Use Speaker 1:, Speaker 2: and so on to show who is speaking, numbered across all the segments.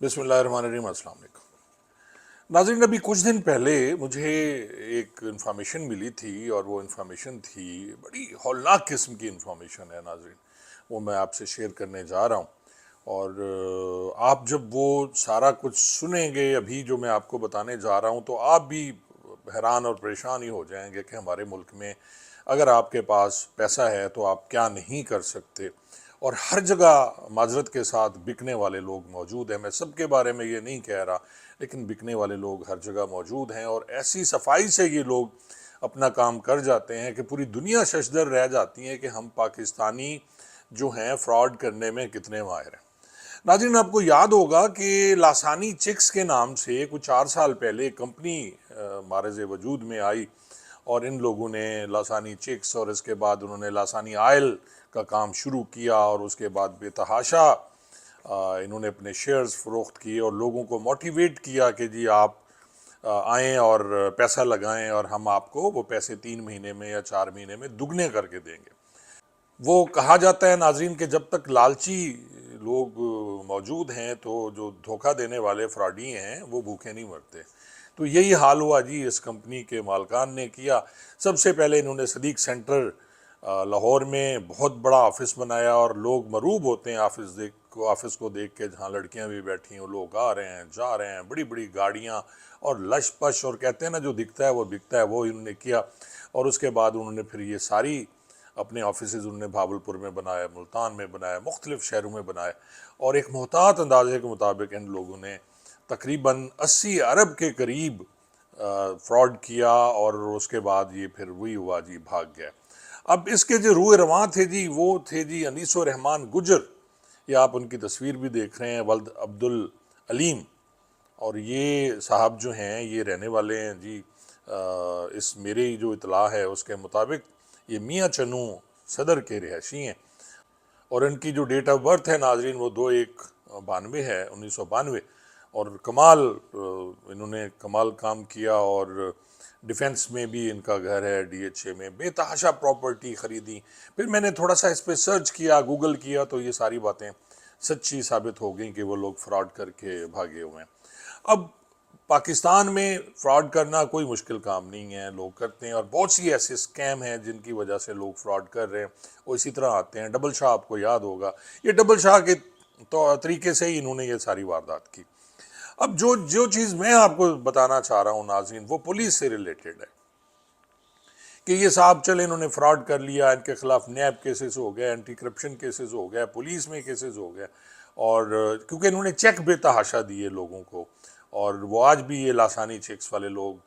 Speaker 1: बिस्मिल्लाहिर्रहमानिर्रहीम। अस्सलाम वालेकुम नाज़रीन, अभी कुछ दिन पहले मुझे एक इन्फॉर्मेशन मिली थी और वो इन्फॉर्मेशन थी, बड़ी हौलनाक किस्म की इन्फॉर्मेशन है नाज़रीन। वो मैं आपसे शेयर करने जा रहा हूँ और आप जब वो सारा कुछ सुनेंगे अभी जो मैं आपको बताने जा रहा हूँ तो आप भी हैरान और परेशान ही हो जाएंगे कि हमारे मुल्क में अगर आपके पास पैसा है तो आप क्या नहीं कर सकते। और हर जगह माजरत के साथ बिकने वाले लोग मौजूद हैं। मैं सबके बारे में ये नहीं कह रहा, लेकिन बिकने वाले लोग हर जगह मौजूद हैं और ऐसी सफाई से ये लोग अपना काम कर जाते हैं कि पूरी दुनिया शशदर रह जाती है कि हम पाकिस्तानी जो हैं फ्रॉड करने में कितने माहिर हैं। नाज़रीन, आपको याद होगा कि लासानी चिक्स के नाम से कुछ 4 साल पहले कंपनी मारज़ वजूद में आई और इन लोगों ने लासानी चिक्स और इसके बाद उन्होंने लासानी आयल का काम शुरू किया और उसके बाद बेतहाशा इन्होंने अपने शेयर्स फ़रोख्त किए और लोगों को मोटिवेट किया कि जी आप आएँ और पैसा लगाएं और हम आपको वो पैसे 3 महीने में या 4 महीने में दुगने करके देंगे। वो कहा जाता है नाजरीन कि जब तक लालची लोग मौजूद हैं तो जो धोखा देने वाले फ्रॉडी हैं वो भूखे नहीं मरते। तो यही हाल हुआ जी, इस कंपनी के मालकान ने किया। सबसे पहले इन्होंने सदीक सेंटर लाहौर में बहुत बड़ा ऑफिस बनाया और लोग मरूब होते हैं ऑफिस को देख के, जहाँ लड़कियां भी बैठी हैं, लोग आ रहे हैं जा रहे हैं, बड़ी बड़ी गाड़ियां और लश पश, और कहते हैं ना जो दिखता है वो बिकता है, वो इन्होंने किया। और उसके बाद उन्होंने फिर ये सारी अपने ऑफिसेज उन्होंने भावलपुर में बनाया, मुल्तान में बनाया, मुख्तलिफ शहरों में बनाए और एक मोहतात अंदाजे के मुताबिक इन लोगों ने तकरीबन 80 अरब के करीब फ्रॉड किया और उसके बाद ये फिर वही हुआ जी, भाग गया। अब इसके जो रूए रवां थे जी, वो थे जी अनीसुर रहमान गुजर। ये आप उनकी तस्वीर भी देख रहे हैं, वल्द अब्दुल अलीम। और ये साहब जो हैं ये रहने वाले हैं जी, इस मेरी जो इतला है उसके मुताबिक ये मियाँ चनू सदर के रिहायशी हैं। और इनकी जो डेट ऑफ बर्थ है नाजरीन वो 2192 है, 1992। और कमाल इन्होंने कमाल काम किया और डिफेंस में भी इनका घर है, DHA में बेतहाशा प्रॉपर्टी ख़रीदी। फिर मैंने थोड़ा सा इस पर सर्च किया, गूगल किया, तो ये सारी बातें सच्ची साबित हो गई कि वो लोग फ्रॉड करके भागे हुए हैं। अब पाकिस्तान में फ्रॉड करना कोई मुश्किल काम नहीं है, लोग करते हैं और बहुत सी ऐसे स्कैम हैं जिनकी वजह से लोग फ्रॉड कर रहे हैं। वो इसी तरह आते हैं। डबल शाह आपको याद होगा, ये डबल शाह के तो तरीके से ही इन्होंने ये सारी वारदात की। अब जो जो चीज़ मैं आपको बताना चाह रहा हूँ नाजरीन, वो पुलिस से रिलेटेड है कि ये साहब चले इन्होंने फ्रॉड कर लिया, इनके खिलाफ नैब केसेस हो गए, एंटी करप्शन केसेस हो गए, पुलिस में केसेस हो गए। और क्योंकि इन्होंने चेक बेतहाशा दिए लोगों को, और वो आज भी ये लासानी चेक्स वाले लोग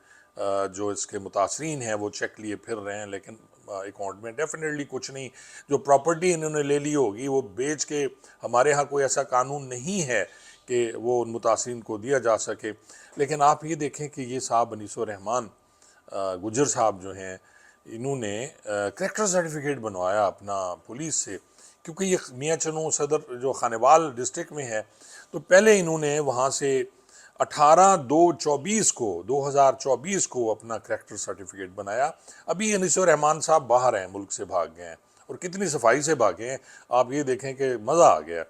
Speaker 1: जो इसके मुतासरीन हैं वो चेक लिए फिर रहे हैं, लेकिन अकाउंट में डेफिनेटली कुछ नहीं। जो प्रॉपर्टी इन्होंने ले ली होगी वो बेच के, हमारे यहाँ कोई ऐसा कानून नहीं है कि वो उन मुतासरीन को दिया जा सके। लेकिन आप ये देखें कि ये साहब अनीसुर रहमान गुजर साहब जो हैं, इन्होंने करेक्टर सर्टिफिकेट बनवाया अपना पुलिस से, क्योंकि ये मियाँ चनू सदर जो खानेवाल डिस्ट्रिक्ट में है। तो पहले इन्होंने वहाँ से 18/2/24 को 2024 को अपना करेक्टर सर्टिफिकेट बनाया। अभी अनीसुर रहमान साहब बाहर हैं, मुल्क से भाग गए हैं और कितनी सफाई से भागे हैं। आप ये देखें कि मज़ा आ गया।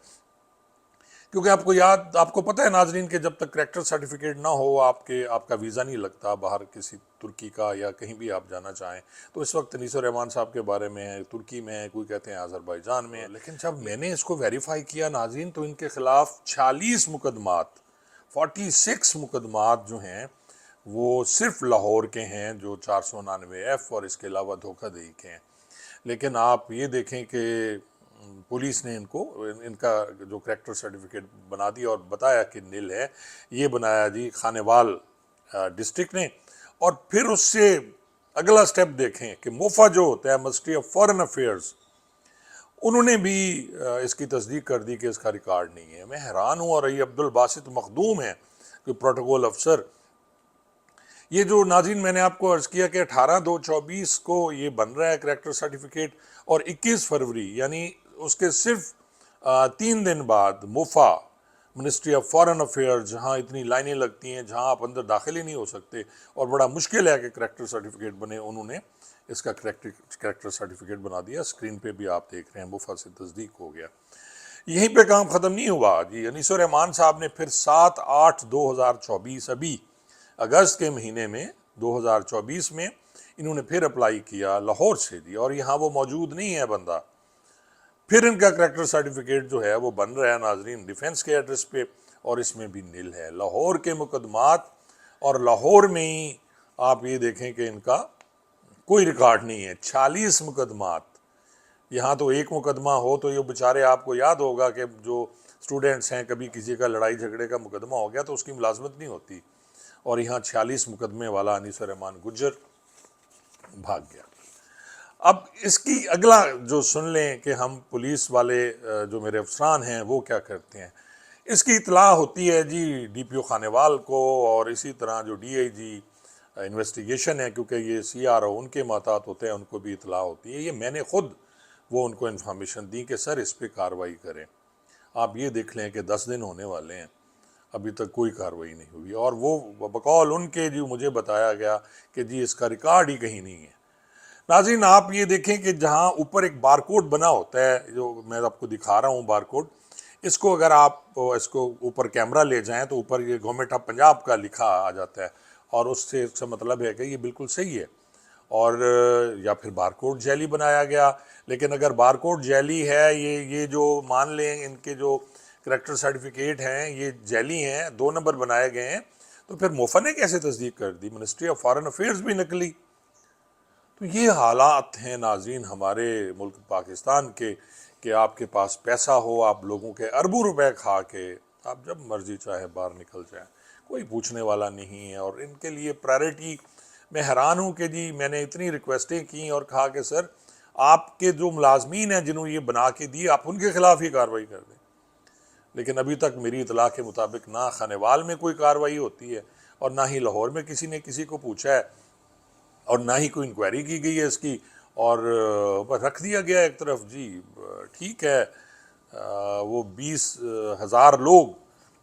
Speaker 1: क्योंकि आपको पता है नाजरीन कि जब तक करेक्टर सर्टिफिकेट ना हो आपका वीज़ा नहीं लगता बाहर किसी तुर्की का या कहीं भी आप जाना चाहें। तो इस वक्त अनीसुर रहमान साहब के बारे में है, तुर्की में है, कोई कहते हैं अजरबैजान में है। लेकिन जब मैंने इसको वेरीफाई किया नाजरीन, तो इनके खिलाफ 46 मुकदमात, 46 मुकदमात जो हैं वो सिर्फ लाहौर के हैं, जो 499F और इसके अलावा धोखाधड़ी के हैं। लेकिन आप ये देखें कि पुलिस ने इनका जो करेक्टर सर्टिफिकेट बना दिया और बताया कि नील है। ये बनाया जी खानेवाल डिस्ट्रिक्ट ने। और फिर उससे अगला स्टेप देखें कि मोफा जो होता है, मिनिस्ट्री ऑफ फॉरेन अफेयर्स, उन्होंने भी इसकी तस्दीक कर दी कि इसका रिकॉर्ड नहीं है। मैं हैरान हूँ। और ये अब्दुल बासित मखदूम है कोई प्रोटोकॉल अफसर। ये जो नाज़रीन मैंने आपको अर्ज़ किया कि 18/2/24 को ये बन रहा है करेक्टर सर्टिफिकेट, और 21 फरवरी यानी उसके सिर्फ 3 दिन बाद मुफा, मिनिस्ट्री ऑफ फॉरेन अफेयर्स, जहाँ इतनी लाइनें लगती हैं, जहाँ आप अंदर दाखिल ही नहीं हो सकते और बड़ा मुश्किल है कि करेक्टर सर्टिफिकेट बने, उन्होंने इसका करेक्टर सर्टिफिकेट बना दिया। स्क्रीन पे भी आप देख रहे हैं, मुफा से तस्दीक हो गया। یہیں پہ کام ختم نہیں ہوا جی، انیس الرحمان صاحب نے پھر 7/8/2024 ابھی اگست کے مہینے میں 2024 میں انہوں نے پھر اپلائی کیا لاہور سے جی، اور یہاں وہ موجود نہیں ہے بندہ. پھر ان کا کریکٹر سرٹیفکیٹ جو ہے وہ بن رہا ہے ناظرین ڈیفنس کے ایڈریس پہ، اور اس میں بھی نل ہے. لاہور کے مقدمات، اور لاہور میں ہی آپ یہ دیکھیں کہ ان کا کوئی ریکارڈ نہیں ہے. 46 مقدمات. یہاں تو ایک مقدمہ ہو تو یہ بیچارے، آپ کو یاد ہوگا کہ جو اسٹوڈنٹس ہیں، کبھی کسی کا لڑائی جھگڑے کا مقدمہ ہو گیا تو اس کی ملازمت نہیں ہوتی، اور یہاں 46 مقدمے والا انیس الرحمان گجر بھاگ گیا. اب اس کی اگلا جو سن لیں کہ ہم پولیس والے جو میرے افسران ہیں وہ کیا کرتے ہیں. اس کی اطلاع ہوتی ہے جی ڈی پی او خانیوال کو، اور اسی طرح جو ڈی آئی جی انویسٹیگیشن ہے، کیونکہ یہ سی آر او ان کے محتاط ہوتے ہیں، ان کو بھی اطلاع ہوتی ہے. یہ میں نے خود وہ ان کو انفارمیشن دی کہ سر اس پہ کارروائی کریں. آپ یہ دیکھ لیں کہ 10 دن ہونے والے ہیں، ابھی تک کوئی کارروائی نہیں ہوئی، اور وہ بقول ان کے جو مجھے بتایا گیا کہ جی اس کا ریکارڈ ہی کہیں نہیں ہے. ناظرین آپ یہ دیکھیں کہ جہاں اوپر ایک بار کوڈ بنا ہوتا ہے، جو میں آپ کو دکھا رہا ہوں بار کوڈ، اس کو اگر آپ اس کو اوپر کیمرہ لے جائیں تو اوپر یہ گورنمنٹ آف پنجاب کا لکھا آ جاتا ہے، اور اس سے اس کا مطلب ہے کہ یہ بالکل صحیح ہے. اور یا پھر بار کوڈ جعلی بنایا گیا. لیکن اگر بار کوڈ جعلی ہے، یہ جو مان لیں ان کے جو کریکٹر سرٹیفکیٹ ہیں یہ جعلی ہیں، 2 نمبر بنائے گئے ہیں، تو پھر موفا نے کیسے تصدیق کر دی؟ منسٹری آف فارن افیئرز بھی نکلی. تو یہ حالات ہیں ناظرین ہمارے ملک پاکستان کے، کہ آپ کے پاس پیسہ ہو، آپ لوگوں کے اربوں روپے کھا کے آپ جب مرضی چاہے باہر نکل جائیں، کوئی پوچھنے والا نہیں ہے. اور ان کے لیے پرائرٹی، میں حیران ہوں کہ جی میں نے اتنی ریکویسٹیں کی اور کہا کہ سر آپ کے جو ملازمین ہیں جنہوں یہ بنا کے دی، آپ ان کے خلاف ہی کارروائی کر دیں. لیکن ابھی تک میری اطلاع کے مطابق نہ خانیوال میں کوئی کارروائی ہوتی ہے، اور نہ ہی لاہور میں کسی نے کسی کو پوچھا ہے، اور نہ ہی کوئی انکوائری کی گئی ہے اس کی، اور بس رکھ دیا گیا ایک طرف. جی ٹھیک ہے، وہ 20,000 لوگ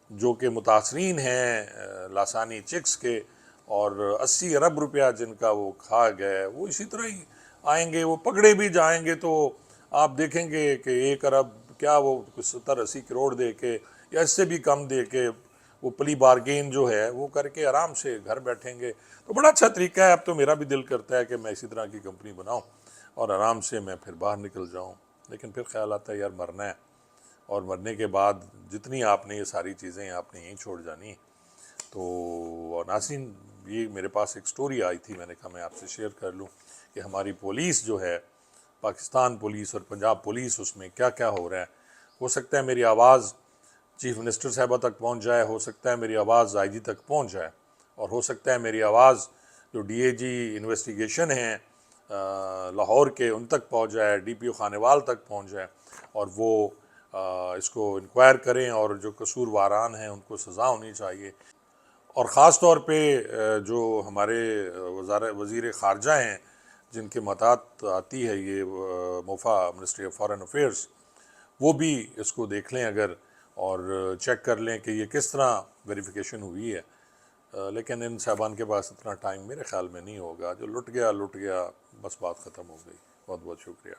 Speaker 1: جو کہ متاثرین ہیں لاسانی چکس کے، اور 80 ارب روپیہ جن کا وہ کھا گئے، وہ اسی طرح ہی آئیں گے، وہ پکڑے بھی جائیں گے تو آپ دیکھیں گے کہ 1 ارب کیا، وہ 70-80 کروڑ دے کے یا اس سے بھی کم دے کے وہ پلی بارگین جو ہے وہ کر کے آرام سے گھر بیٹھیں گے. تو بڑا اچھا طریقہ ہے. اب تو میرا بھی دل کرتا ہے کہ میں اسی طرح کی کمپنی بناؤں اور آرام سے میں پھر باہر نکل جاؤں. لیکن پھر خیال آتا ہے یار مرنا ہے، اور مرنے کے بعد جتنی آپ نے یہ ساری چیزیں آپ نے یہیں چھوڑ جانی. تو ناظرین یہ میرے پاس ایک سٹوری آئی تھی، میں نے کہا میں آپ سے شیئر کر لوں کہ ہماری پولیس جو ہے، پاکستان پولیس اور پنجاب پولیس، اس میں کیا کیا ہو رہا ہے. ہو سکتا ہے میری آواز چیف منسٹر صاحبہ تک پہنچ جائے، ہو سکتا ہے میری آواز آئی جی تک پہنچ جائے، اور ہو سکتا ہے میری آواز جو ڈی اے جی انویسٹیگیشن ہیں لاہور کے ان تک پہنچ جائے، ڈی پی او خانیوال تک پہنچ جائے، اور وہ اس کو انکوائر کریں، اور جو قصورواران ہیں ان کو سزا ہونی چاہیے. اور خاص طور پہ جو ہمارے وزیر خارجہ ہیں جن کے محتاط آتی ہے یہ موفا منسٹری آف فارن افیئرز، وہ بھی اس کو دیکھ لیں اگر، اور چیک کر لیں کہ یہ کس طرح ویریفیکیشن ہوئی ہے. لیکن ان صاحبان کے پاس اتنا ٹائم میرے خیال میں نہیں ہوگا. جو لٹ گیا، بس بات ختم ہو گئی. بہت بہت شکریہ.